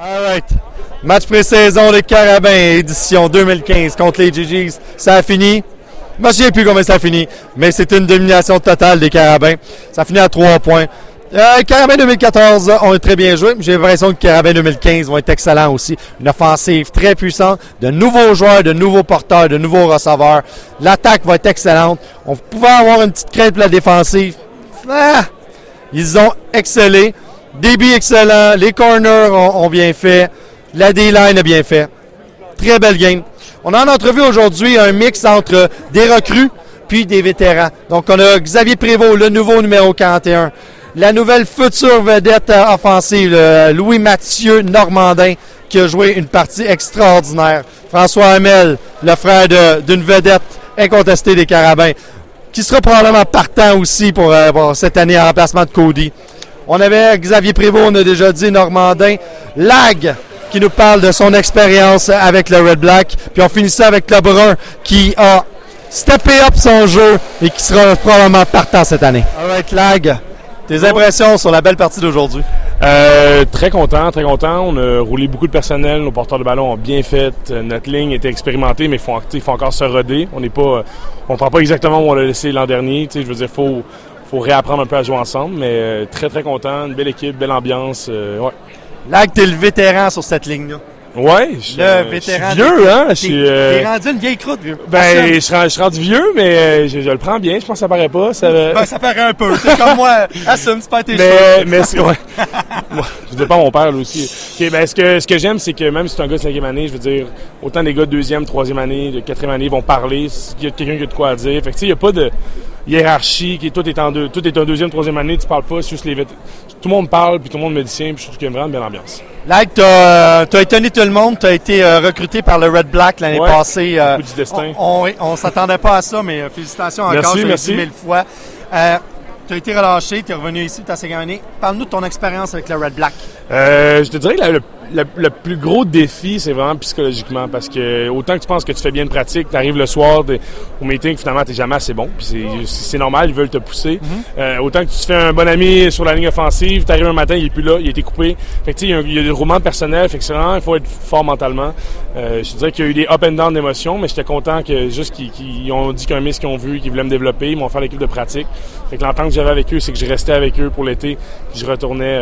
All right. Match pré-saison des Carabins, édition 2015 contre les GGs. Ça a fini. Je ne me souviens plus comment ça a fini, mais c'est une domination totale des Carabins. Ça a fini à 3 points. Les Carabins 2014 ont très bien joué. J'ai l'impression que les Carabins 2015 vont être excellents aussi. Une offensive très puissante, de nouveaux joueurs, de nouveaux porteurs, de nouveaux receveurs. L'attaque va être excellente. On pouvait avoir une petite crainte pour la défensive. Ils ont excellé. Débit excellent. Les corners ont bien fait. La D-line a bien fait. Très belle game. On a en entrevue aujourd'hui un mix entre des recrues puis des vétérans. Donc, on a Xavier Prévost, le nouveau numéro 41. La nouvelle future vedette offensive, Louis-Mathieu Normandin, qui a joué une partie extraordinaire. François Hamel, le frère d'une vedette incontestée des Carabins, qui sera probablement partant aussi pour cette année en remplacement de Cody. On avait Xavier Prévost, on a déjà dit, Normandin. Lag, qui nous parle de son expérience avec le Red Black. Puis on finit ça avec le Brun, qui a steppé up son jeu et qui sera probablement partant cette année. All right, Lag. Tes impressions sur la belle partie d'aujourd'hui? Très content, très content. On a roulé beaucoup de personnel, nos porteurs de ballon ont bien fait. Notre ligne était expérimentée, mais il faut encore se roder. On ne prend pas exactement où on l'a laissé l'an dernier. Je veux dire, faut réapprendre un peu à jouer ensemble, mais très très content. Une belle équipe, belle ambiance. Ouais. Lag, t'es le vétéran sur cette ligne-là. Ouais, je suis vieux, hein? T'es rendu une vieille croûte, vieux. Ben, je suis rendu vieux, mais je le prends bien. Je pense que ça paraît pas. Ça paraît un peu. C'est comme moi. Assume, c'est pas tes cheveux. Mais ouais. Moi, je dis pas mon père, là, aussi. Okay, ben, ce que j'aime, c'est que même si c'est un gars de 5e année, je veux dire, autant des gars de 2e, 3e année, de 4e année vont parler. Il y a quelqu'un qui a de quoi à dire. Fait que, tu sais, il n'y a pas de hiérarchie. Tout est un 2e, 3e année. Tu parles pas. C'est juste tout le monde parle, puis tout le monde me dit tiens, puis je trouve qu'il y a une vraiment belle ambiance. Lag, t'as étonné tout le monde. T'as été recruté par le Red Black l'année passée. Coup du destin. On s'attendait pas à ça, mais félicitations encore. Merci. 10 000 fois. Tu as été relâché, tu es revenu ici, ta 5e année. Parle-nous de ton expérience avec le Red Black. Je te dirais que le plus gros défi, c'est vraiment psychologiquement, parce que autant que tu penses que tu fais bien de pratique, tu arrives le soir au meeting, finalement, tu n'es jamais assez bon. Puis c'est normal, ils veulent te pousser. Autant que tu te fais un bon ami sur la ligne offensive, tu arrives un matin, il n'est plus là, il a été coupé. Fait que, il y a des roulements personnels, fait que c'est vraiment, il faut être fort mentalement. Je te dirais qu'il y a eu des up and down d'émotions, mais j'étais content que juste qu'ils ont dit qu'un miss qu'ils ont vu, qu'ils voulaient me développer, ils m'ont fait l'équipe de pratique. Fait que l'entente que j'avais avec eux, c'est que je restais avec eux pour l'été, puis je retournais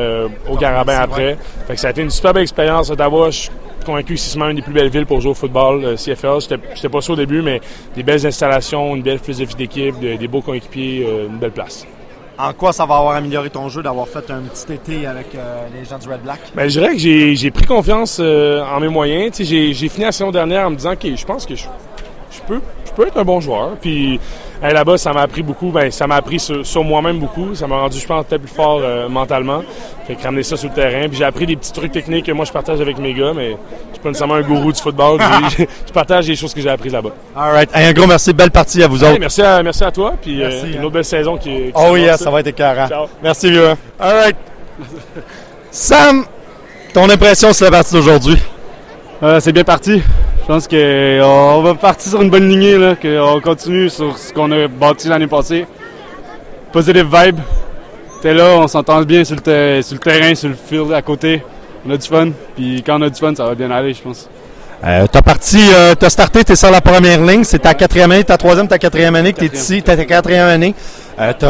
au Carabin après. Fait que ça a été une super belle expérience à Ottawa. Je suis convaincu que c'est sûrement une des plus belles villes pour jouer au football, CFL. J'étais pas sûr au début, mais des belles installations, une belle philosophie d'équipe, des beaux coéquipiers, une belle place. En quoi ça va avoir amélioré ton jeu d'avoir fait un petit été avec les gens du Red Black? Ben, je dirais que j'ai pris confiance en mes moyens. J'ai fini la saison dernière en me disant OK, je pense que je peux être un bon joueur. Puis là-bas, ça m'a appris beaucoup. Ben, ça m'a appris sur moi-même beaucoup. Ça m'a rendu, je pense, peut-être plus fort mentalement. Fait que ramener ça sur le terrain. Puis j'ai appris des petits trucs techniques que moi je partage avec mes gars, mais je suis pas nécessairement un gourou du football. Je partage les choses que j'ai apprises là-bas. All right. Un gros merci. Belle partie à vous autres. Merci à toi. Puis une autre belle saison qui oh yes, ça va être écœurant. Ciao. Merci, vieux. All right. Sam, ton impression sur la partie d'aujourd'hui? C'est bien parti. Je pense qu'on va partir sur une bonne lignée, là, qu'on continue sur ce qu'on a bâti l'année passée. Positive vibe. T'es là, on s'entend bien sur le terrain, sur le field à côté. On a du fun. Puis quand on a du fun, ça va bien aller, je pense. T'as starté, t'es sur la première ligne. C'est ta 4e année, ta 3e, ta 4e année que t'es ici. T'as ta 4e année. Tu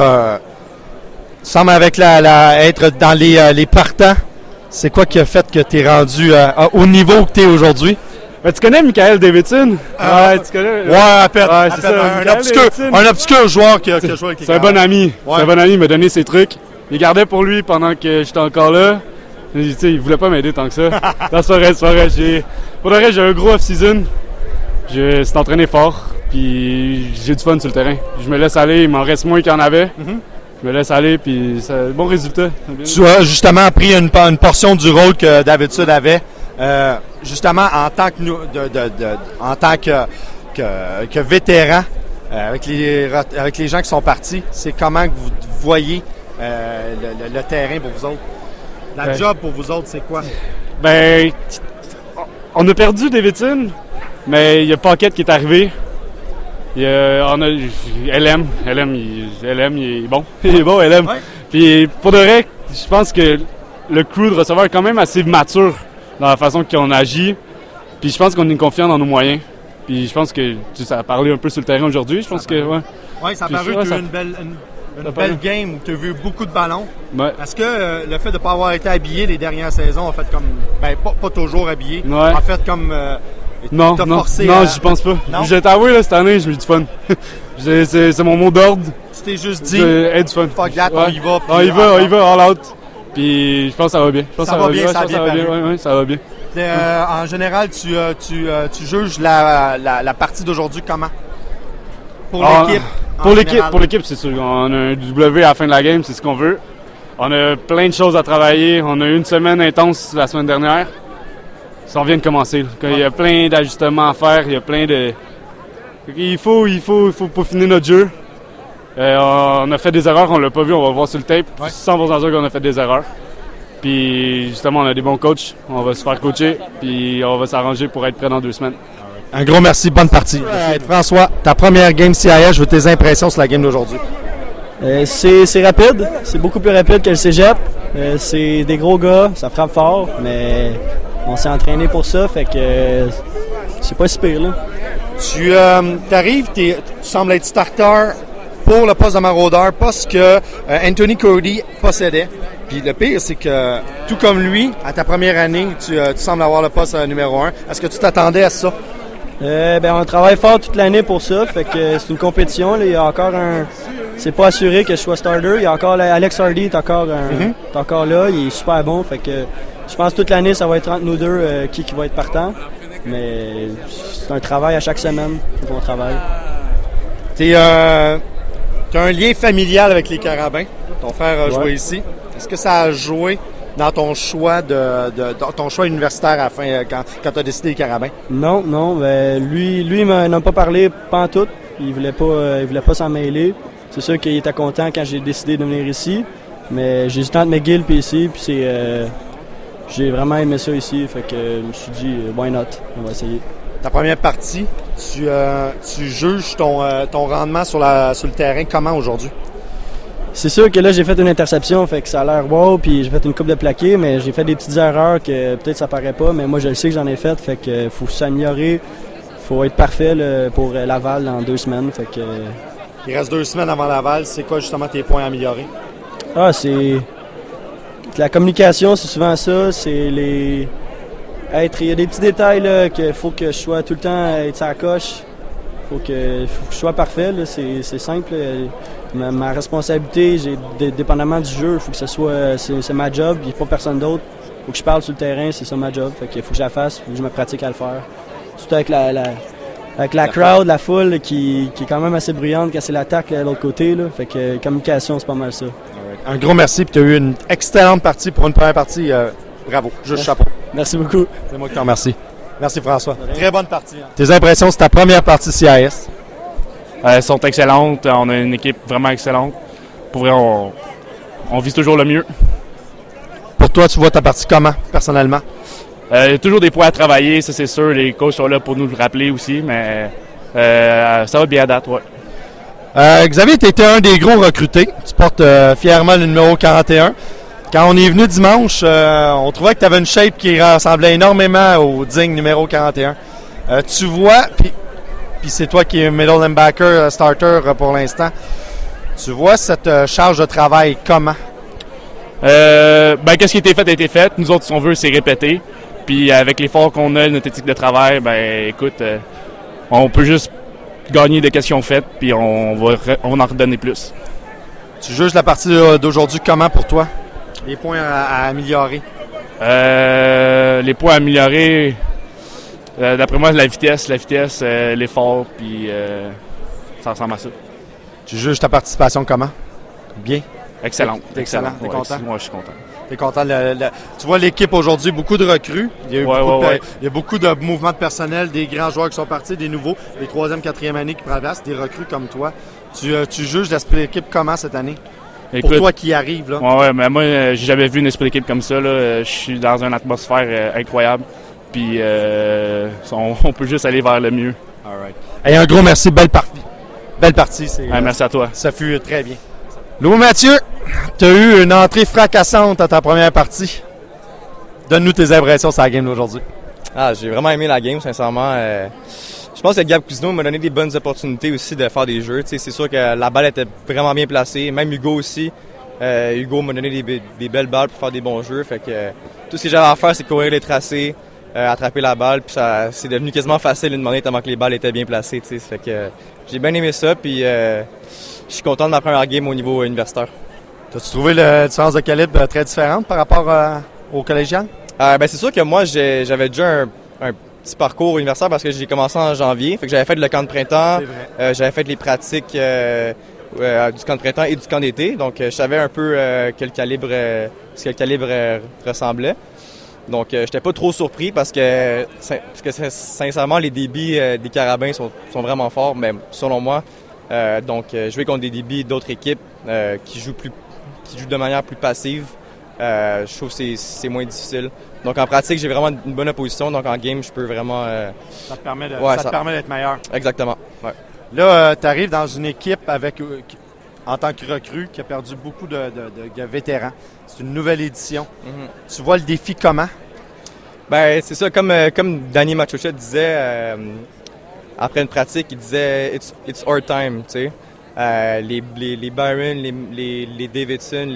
sembles avec être dans les partants. C'est quoi qui a fait que t'es rendu au niveau que t'es aujourd'hui? Ben, tu connais Michael Davidson? Ouais, tu connais. Ouais, à peine. Ouais, c'est ça. Un obscur joueur qui a joué avec les C'est un bon ami. Ouais. C'est un bon ami, il m'a donné ses trucs. Il gardait pour lui pendant que j'étais encore là. Il voulait pas m'aider tant que ça. Non, c'est vrai. Pour le reste, j'ai un gros off-season. Je suis entraîné fort. Puis j'ai du fun sur le terrain. Je me laisse aller, il m'en reste moins qu'il y en avait. Je me laisse aller, puis c'est un bon résultat. Tu as justement pris une portion du rôle que Davidson avait. Justement, en tant que vétéran, avec les gens qui sont partis, c'est comment que vous voyez le terrain pour vous autres? La job pour vous autres, c'est quoi? Ben, on a perdu Davidson, mais il y a Paquette qui est arrivé. On a LM, il est bon. Il est bon, LM. Ouais. Puis pour de vrai, je pense que le crew de receveurs est quand même assez mature. dans la façon qu'on agit. Puis je pense qu'on est confiant dans nos moyens. Puis je pense que ça a parlé un peu sur le terrain aujourd'hui. Je pense que, ouais. Oui, ça a paru que tu as eu une belle game où tu as vu beaucoup de ballons. Ouais. Est-ce que le fait de ne pas avoir été habillé les dernières saisons a fait comme. Ben, pas toujours habillé. Ouais. En fait, comme. Non, j'y pense pas. Non? Je vais t'avouer, là, cette année, je me dis du fun. C'est mon mot d'ordre. Tu t'es juste dit. Hey, du fun. Fuck that, on y va. On y va, all out. Puis je pense que ça va bien. Ça va bien, ça va bien. Ouais, ça va bien. En général, tu juges la partie d'aujourd'hui comment? Pour l'équipe? Pour l'équipe, c'est sûr. On a un W à la fin de la game, c'est ce qu'on veut. On a plein de choses à travailler. On a eu une semaine intense la semaine dernière. Ça vient de commencer. Il y a plein d'ajustements à faire. Il y a plein de... Il faut peaufiner notre jeu. On a fait des erreurs, on l'a pas vu, on va le voir sur le tape. Ouais. 100% sûr qu'on a fait des erreurs. Puis justement, on a des bons coachs. On va se faire coacher. Puis on va s'arranger pour être prêt dans 2 semaines. Un gros merci, bonne partie. François, ta première game CIS, je veux tes impressions sur la game d'aujourd'hui. C'est rapide, c'est beaucoup plus rapide que le cégep. C'est des gros gars, ça frappe fort, mais on s'est entraîné pour ça, fait que c'est pas si pire là. Tu arrives, tu sembles être starter pour le poste de maraudeur, poste que Anthony Cody possédait. Puis le pire, c'est que tout comme lui, à ta première année, tu sembles avoir le poste numéro 1. Est-ce que tu t'attendais à ça? On travaille fort toute l'année pour ça, fait que c'est une compétition. Là, il y a encore c'est pas assuré que je sois starter. Il y a encore Alex Hardy est encore là, il est super bon, fait que je pense que toute l'année ça va être entre nous deux qui va être partant. Mais c'est un travail à chaque semaine qu'on travaille. Tu as un lien familial avec les Carabins. Ton frère a joué ici. Est-ce que ça a joué dans ton choix dans ton choix universitaire à la fin, quand tu as décidé les Carabins? Non. Lui il m'en a pas parlé pantoute. Il voulait pas s'en mêler. C'est sûr qu'il était content quand j'ai décidé de venir ici. Mais j'ai hésité entre McGill et ici. Puis j'ai vraiment aimé ça ici. Fait que je me suis dit, why not? On va essayer. Ta première partie, tu juges ton rendement sur le terrain comment aujourd'hui? C'est sûr que là, j'ai fait une interception, fait que ça a l'air wow, puis j'ai fait une coupe de plaqué, mais j'ai fait des petites erreurs que peut-être ça paraît pas, mais moi, je le sais que j'en ai fait, fait que faut s'améliorer, faut être parfait là, pour Laval dans 2 semaines, fait que... Il reste 2 semaines avant Laval, c'est quoi justement tes points à améliorer? C'est... La communication, c'est souvent ça, c'est il y a des petits détails là, qu'il faut que je sois tout le temps être sur la coche, faut que je sois parfait, là, c'est simple. Ma responsabilité, dépendamment du jeu, il faut que ce soit, c'est ma job, il n'y a pas personne d'autre. Il faut que je parle sur le terrain, c'est ça ma job. Fait qu'il faut que je la fasse, il faut que je me pratique à le faire. Surtout avec la crowd, la foule qui est quand même assez bruyante quand c'est l'attaque de l'autre côté. Là. Fait que communication, c'est pas mal ça. Un gros merci, puis tu as eu une excellente partie pour une première partie. Bravo, juste chapeau. Merci beaucoup. C'est moi qui te remercie. Merci François. Très bonne partie. Tes impressions sur ta première partie CIS? Elles sont excellentes. On a une équipe vraiment excellente. Pour vrai, on vise toujours le mieux. Pour toi, tu vois ta partie comment, personnellement? Il y a toujours des points à travailler, ça c'est sûr. Les coachs sont là pour nous le rappeler aussi, mais ça va bien à date, ouais. Xavier, tu étais un des gros recrutés. Tu portes fièrement le numéro 41. Quand on est venu dimanche, on trouvait que tu avais une shape qui ressemblait énormément au digne numéro 41. Tu vois, puis c'est toi qui es middle linebacker starter pour l'instant. Tu vois cette charge de travail comment? Qu'est-ce qui a été fait. Nous autres, si on veut, c'est répéter. Puis avec l'effort qu'on a, notre éthique de travail, écoute, on peut juste gagner des questions faites, puis on va en redonner plus. Tu juges la partie d'aujourd'hui comment pour toi? Les points à améliorer? Les points à améliorer... d'après moi, la vitesse, l'effort, puis ça ressemble à ça. Tu juges ta participation comment? Bien? Excellent. T'es content? Moi, je suis content. T'es content? Tu vois l'équipe aujourd'hui, beaucoup de recrues. Il y a beaucoup de mouvements de personnel, des grands joueurs qui sont partis, des nouveaux, les 3e, 4e années qui prennent place, des recrues comme toi. Tu juges l'esprit d'équipe comment cette année? Écoute, pour toi qui arrive, là. Ouais, mais moi, j'ai jamais vu une esprit d'équipe comme ça, là. Je suis dans une atmosphère incroyable. Puis on peut juste aller vers le mieux. All right. Et un gros merci, belle partie. Merci à toi. Ça fut très bien. Louis Mathieu, tu as eu une entrée fracassante à ta première partie. Donne-nous tes impressions sur la game d'aujourd'hui. Ah, j'ai vraiment aimé la game, sincèrement. Je pense que Gab Cousineau m'a donné des bonnes opportunités aussi de faire des jeux. C'est sûr que la balle était vraiment bien placée. Même Hugo aussi. Hugo m'a donné des belles balles pour faire des bons jeux. Fait que tout ce que j'avais à faire, c'est courir les tracés, attraper la balle. Puis c'est devenu quasiment facile une minute tellement que les balles étaient bien placées. Fait que j'ai bien aimé ça. Puis je suis content de ma première game au niveau universitaire. As-tu trouvé la différence de calibre très différente par rapport au collégial? Ben c'est sûr que moi, j'avais déjà un petit parcours universitaire parce que j'ai commencé en janvier. Fait que j'avais fait le camp de printemps, j'avais fait les pratiques du camp de printemps et du camp d'été. Donc, je savais un peu ce que le calibre ressemblait. Donc, j'étais pas trop surpris parce que sincèrement, les débits des Carabins sont vraiment forts, même selon moi. Donc, jouer contre des débits d'autres équipes qui jouent de manière plus passive, je trouve que c'est moins difficile. Donc en pratique, j'ai vraiment une bonne opposition. Donc en game, je peux vraiment... ça te permet d'être meilleur. Exactement. Ouais. Là, tu arrives dans une équipe en tant que recrue qui a perdu beaucoup de vétérans. C'est une nouvelle édition. Tu vois le défi comment? Ben c'est ça, comme Danny Machocha disait après une pratique, il disait « It's our time », tu sais. Les Byron, les Davidson,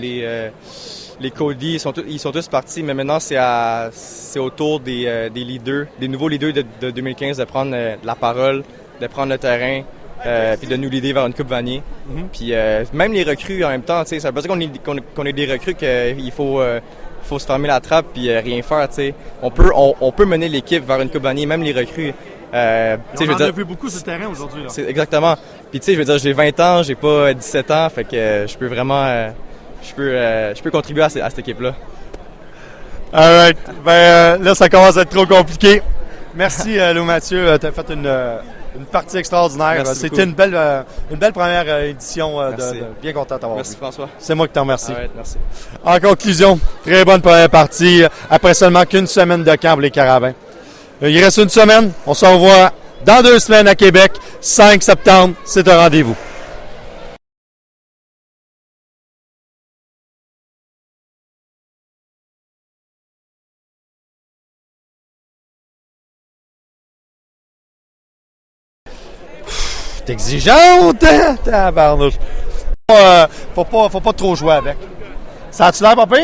les Cody, ils sont tous partis, mais maintenant c'est au tour des leaders, des nouveaux leaders de 2015 de prendre la parole, de prendre le terrain, puis de nous leader vers une Coupe Vanier. Puis même les recrues en même temps, tu sais, ça veut pas dire qu'on est des recrues qu'il faut se fermer la trappe puis rien faire, tu sais. On peut mener l'équipe vers une Coupe Vanier, même les recrues. On en a vu beaucoup sur le terrain aujourd'hui. C'est exactement. Puis tu sais, je veux dire, j'ai 20 ans, j'ai pas 17 ans, fait que je peux vraiment, je peux contribuer à cette équipe-là. Alright. Ben là, ça commence à être trop compliqué. Merci Lou Mathieu, t'as fait une partie extraordinaire. C'était une belle première édition. Bien content de t'avoir vu. Merci François. C'est moi qui t'en remercie. Alright, merci. En conclusion, très bonne première partie après seulement qu'une semaine de camp pour les Carabins. Il reste une semaine. On se revoit dans 2 semaines à Québec. 5 septembre, c'est un rendez-vous. T'es exigeante, hein? Tabarnouche. Faut pas trop jouer avec. Ça a-tu l'air, papa?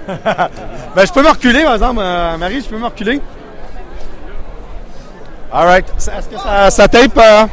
Ben, je peux me reculer, par exemple, Marie, je peux me reculer. Alright. Est-ce que ça tape?